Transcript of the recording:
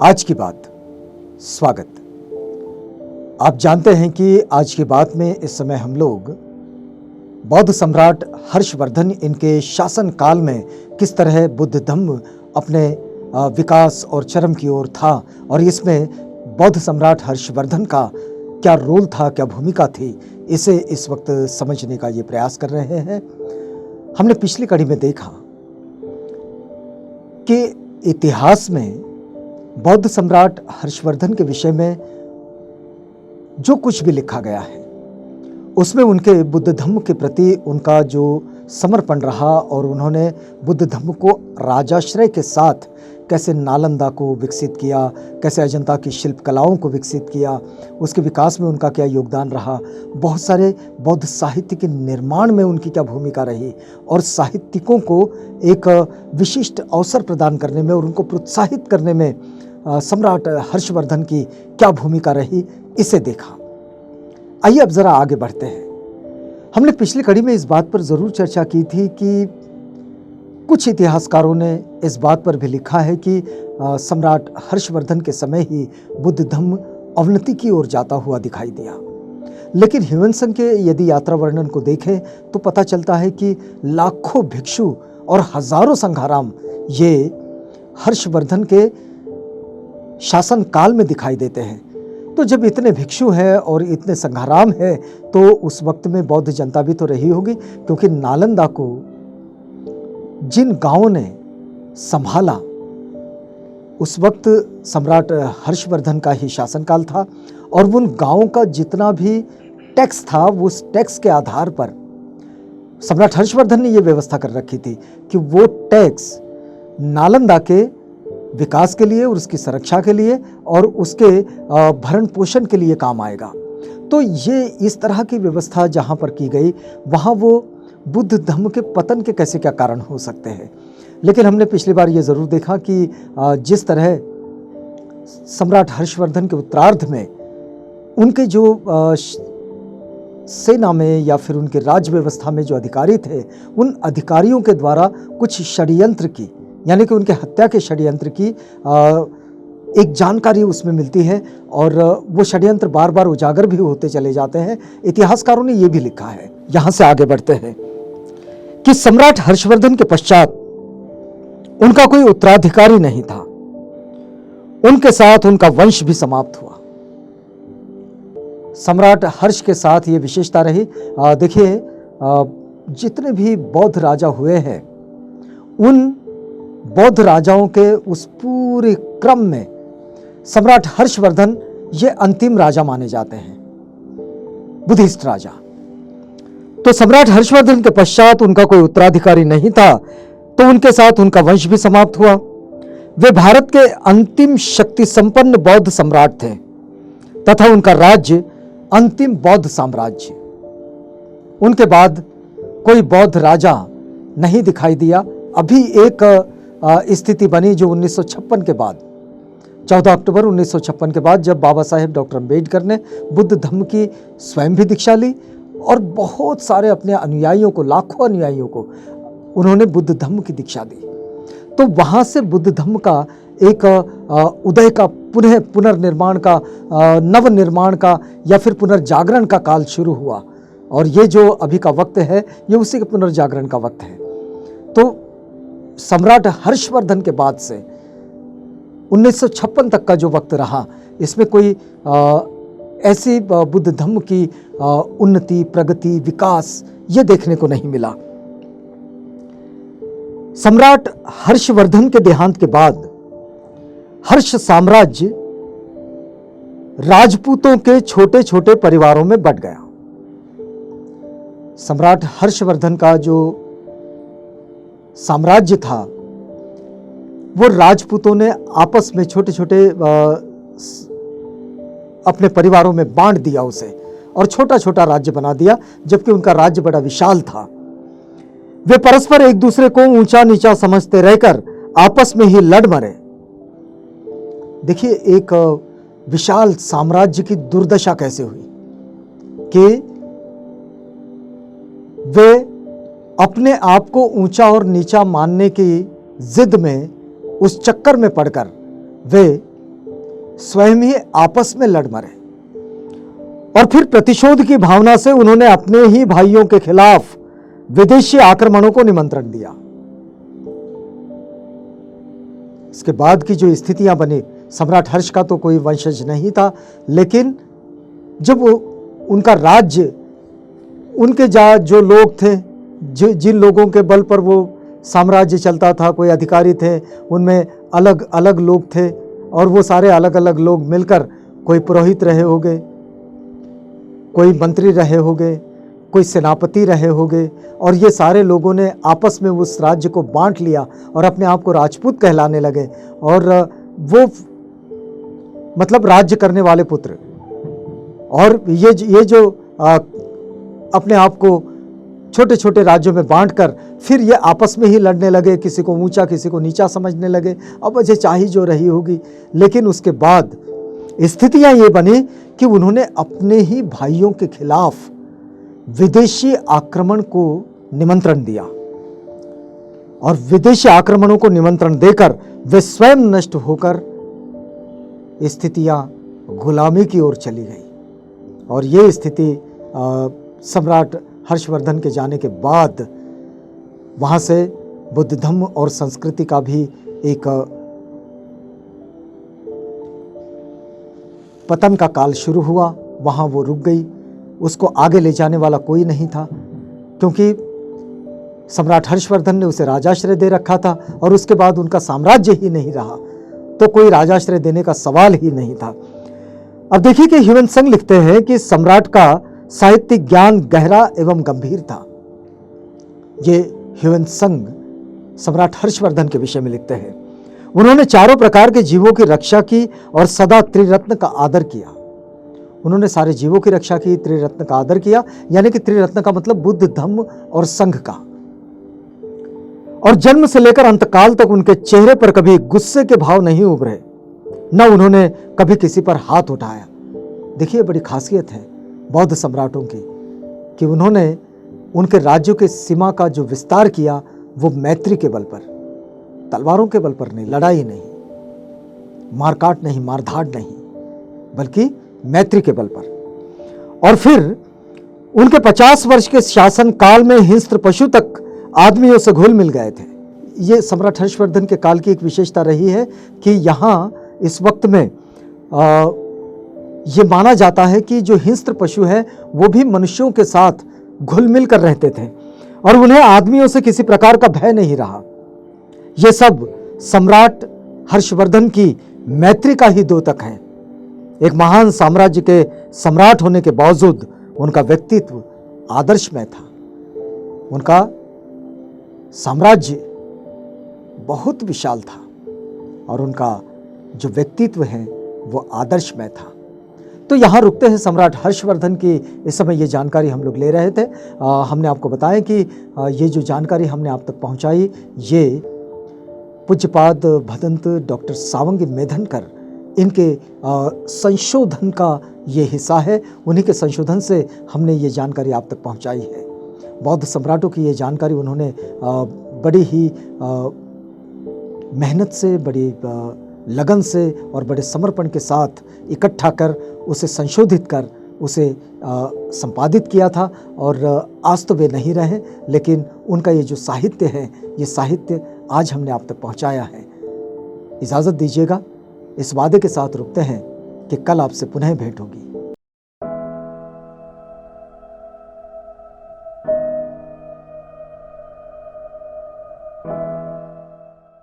आज की बात, स्वागत। आप जानते हैं कि आज की बात में इस समय हम लोग बौद्ध सम्राट हर्षवर्धन इनके शासन काल में किस तरह बुद्ध धम्म अपने विकास और चरम की ओर था और इसमें बौद्ध सम्राट हर्षवर्धन का क्या रोल था, क्या भूमिका थी, इसे इस वक्त समझने का ये प्रयास कर रहे हैं। हमने पिछली कड़ी में देखा कि इतिहास में बौद्ध सम्राट हर्षवर्धन के विषय में जो कुछ भी लिखा गया है उसमें उनके बुद्ध धम्म के प्रति उनका जो समर्पण रहा और उन्होंने बुद्ध धम्म को राजाश्रय के साथ कैसे नालंदा को विकसित किया, कैसे अजंता की शिल्प कलाओं को विकसित किया, उसके विकास में उनका क्या योगदान रहा, बहुत सारे बौद्ध साहित्य के निर्माण में उनकी क्या भूमिका रही और साहित्यिकों को एक विशिष्ट अवसर प्रदान करने में और उनको प्रोत्साहित करने में सम्राट हर्षवर्धन की क्या भूमिका रही, इसे देखा। आइए अब जरा आगे बढ़ते हैं। हमने पिछली कड़ी में इस बात पर जरूर चर्चा की थी कि कुछ इतिहासकारों ने इस बात पर भी लिखा है कि सम्राट हर्षवर्धन के समय ही बुद्ध धम्म अवनति की ओर जाता हुआ दिखाई दिया। लेकिन ह्यूएनत्सन के यदि यात्रा वर्णन को देखें तो पता चलता है कि लाखों भिक्षु और हजारों संघाराम ये हर्षवर्धन के शासन काल में दिखाई देते हैं। तो जब इतने भिक्षु हैं और इतने संघाराम हैं तो उस वक्त में बौद्ध जनता भी तो रही होगी, क्योंकि नालंदा को जिन गांवों ने संभाला उस वक्त सम्राट हर्षवर्धन का ही शासनकाल था और उन गांवों का जितना भी टैक्स था उस टैक्स के आधार पर सम्राट हर्षवर्धन ने यह व्यवस्था कर रखी थी कि वो टैक्स नालंदा के विकास के लिए और उसकी सुरक्षा के लिए और उसके भरण पोषण के लिए काम आएगा। तो ये इस तरह की व्यवस्था जहाँ पर की गई वहाँ वो बुद्ध धम्म के पतन के कैसे क्या कारण हो सकते हैं। लेकिन हमने पिछली बार ये ज़रूर देखा कि जिस तरह सम्राट हर्षवर्धन के उत्तरार्ध में उनके जो सेना में या फिर उनके राज्य व्यवस्था में जो अधिकारी थे उन अधिकारियों के द्वारा कुछ षड्यंत्र की, यानी कि उनके हत्या के षड्यंत्र की एक जानकारी उसमें मिलती है और वो षड्यंत्र बार बार उजागर भी होते चले जाते हैं। इतिहासकारों ने ये भी लिखा है। यहाँ से आगे बढ़ते हैं कि सम्राट हर्षवर्धन के पश्चात उनका कोई उत्तराधिकारी नहीं था, उनके साथ उनका वंश भी समाप्त हुआ। सम्राट हर्ष के साथ ये विशेषता रही। देखिए, जितने भी बौद्ध राजा हुए हैं उन बौद्ध राजाओं के उस पूरे क्रम में सम्राट हर्षवर्धन ये अंतिम राजा माने जाते हैं, बुद्धिस्ट राजा। तो सम्राट हर्षवर्धन के पश्चात उनका कोई उत्तराधिकारी नहीं था, तो उनके साथ उनका वंश भी समाप्त हुआ। वे भारत के अंतिम शक्ति संपन्न बौद्ध सम्राट थे तथा उनका राज्य अंतिम बौद्ध साम्राज्य। उनके बाद कोई बौद्ध राजा नहीं दिखाई दिया। अभी एक स्थिति बनी जो 1956 के बाद, 14 अक्टूबर 1956 के बाद, जब बाबा साहेब डॉक्टर अम्बेडकर ने बुद्ध धम्म की स्वयं भी दीक्षा ली और बहुत सारे अपने अनुयायियों को, लाखों अनुयायियों को उन्होंने बुद्ध धम्म की दीक्षा दी। तो वहाँ से बुद्ध धम्म का एक उदय का, पुनर्निर्माण का, नवनिर्माण का या फिर पुनर्जागरण का काल शुरू हुआ और ये जो अभी का वक्त है ये उसी के पुनर्जागरण का वक्त है। तो सम्राट हर्षवर्धन के बाद से 1956 तक का जो वक्त रहा इसमें कोई ऐसी बुद्ध धम्म की उन्नति, प्रगति, विकास ये देखने को नहीं मिला। सम्राट हर्षवर्धन के देहांत के बाद हर्ष साम्राज्य राजपूतों के छोटे छोटे परिवारों में बंट गया। सम्राट हर्षवर्धन का जो साम्राज्य था वो राजपूतों ने आपस में छोटे छोटे अपने परिवारों में बांट दिया उसे और छोटा छोटा राज्य बना दिया, जबकि उनका राज्य बड़ा विशाल था। वे परस्पर एक दूसरे को ऊंचा नीचा समझते रहकर आपस में ही लड़ मरे। देखिए, एक विशाल साम्राज्य की दुर्दशा कैसे हुई कि वे अपने आप को ऊंचा और नीचा मानने की जिद में, उस चक्कर में पड़कर वे स्वयं ही आपस में लड़ मरे और फिर प्रतिशोध की भावना से उन्होंने अपने ही भाइयों के खिलाफ विदेशी आक्रमणों को निमंत्रण दिया। इसके बाद की जो स्थितियां बनी, सम्राट हर्ष का तो कोई वंशज नहीं था, लेकिन जब उनका राज्य, उनके जो लोग थे, जिन लोगों के बल पर वो साम्राज्य चलता था, कोई अधिकारी थे, उनमें अलग अलग लोग थे और वो सारे अलग अलग लोग मिलकर, कोई पुरोहित रहे होंगे, कोई मंत्री रहे होंगे, कोई सेनापति रहे होंगे, और ये सारे लोगों ने आपस में उस राज्य को बांट लिया और अपने आप को राजपूत कहलाने लगे। और वो मतलब राज्य करने वाले पुत्र, और ये जो अपने आप को छोटे छोटे राज्यों में बांटकर फिर ये आपस में ही लड़ने लगे, किसी को ऊंचा किसी को नीचा समझने लगे। अब वजह चाही जो रही होगी, लेकिन उसके बाद स्थितियां ये बनी कि उन्होंने अपने ही भाइयों के खिलाफ विदेशी आक्रमण को निमंत्रण दिया और विदेशी आक्रमणों को निमंत्रण देकर वे स्वयं नष्ट होकर स्थितियां गुलामी की ओर चली गई। और ये स्थिति सम्राट हर्षवर्धन के जाने के बाद वहाँ से बुद्ध धर्म और संस्कृति का भी एक पतन का काल शुरू हुआ। वहाँ वो रुक गई, उसको आगे ले जाने वाला कोई नहीं था, क्योंकि सम्राट हर्षवर्धन ने उसे राजाश्रय दे रखा था और उसके बाद उनका साम्राज्य ही नहीं रहा, तो कोई राजाश्रय देने का सवाल ही नहीं था। अब देखिए कि ह्यूएन त्संग लिखते हैं कि सम्राट का साहित्यिक ज्ञान गहरा एवं गंभीर था। ये ह्यूएन त्संग सम्राट हर्षवर्धन के विषय में लिखते हैं। उन्होंने चारों प्रकार के जीवों की रक्षा की और सदा त्रिरत्न का आदर किया। उन्होंने सारे जीवों की रक्षा की, त्रिरत्न का आदर किया, यानी कि त्रिरत्न का मतलब बुद्ध, धम्म और संघ का। और जन्म से लेकर अंतकाल तक उनके चेहरे पर कभी गुस्से के भाव नहीं उभरे, न उन्होंने कभी किसी पर हाथ उठाया। देखिए, बड़ी खासियत है बौद्ध सम्राटों की कि उन्होंने उनके राज्यों के सीमा का जो विस्तार किया वो मैत्री के बल पर, तलवारों के बल पर नहीं, लड़ाई नहीं, मारकाट नहीं, मारधाड़ नहीं, बल्कि मैत्री के बल पर। और फिर उनके 50 वर्ष के शासन काल में हिंस्र पशु तक आदमियों से घुल मिल गए थे। ये सम्राट हर्षवर्धन के काल की एक विशेषता रही है कि यहाँ इस वक्त में ये माना जाता है कि जो हिंस्र पशु है वो भी मनुष्यों के साथ घुल मिल कर रहते थे और उन्हें आदमियों से किसी प्रकार का भय नहीं रहा। ये सब सम्राट हर्षवर्धन की मैत्री का ही द्योतक है। एक महान साम्राज्य के सम्राट होने के बावजूद उनका व्यक्तित्व आदर्शमय था। उनका साम्राज्य बहुत विशाल था और उनका जो व्यक्तित्व है वो आदर्शमय था। तो यहाँ रुकते हैं। सम्राट हर्षवर्धन की इस समय ये जानकारी हम लोग ले रहे थे। हमने आपको बताया कि ये जो जानकारी हमने आप तक पहुँचाई, ये पूज्यपाद भदंत डॉक्टर सावंगी मेधनकर इनके संशोधन का ये हिस्सा है। उन्हीं के संशोधन से हमने ये जानकारी आप तक पहुंचाई है। बौद्ध सम्राटों की ये जानकारी उन्होंने बड़ी ही मेहनत से, बड़ी लगन से और बड़े समर्पण के साथ इकट्ठा कर उसे संशोधित कर उसे संपादित किया था। और आज तो वे नहीं रहे, लेकिन उनका ये जो साहित्य है, ये साहित्य आज हमने आप तक पहुंचाया है। इजाज़त दीजिएगा, इस वादे के साथ रुकते हैं कि कल आपसे पुनः भेंट होगी।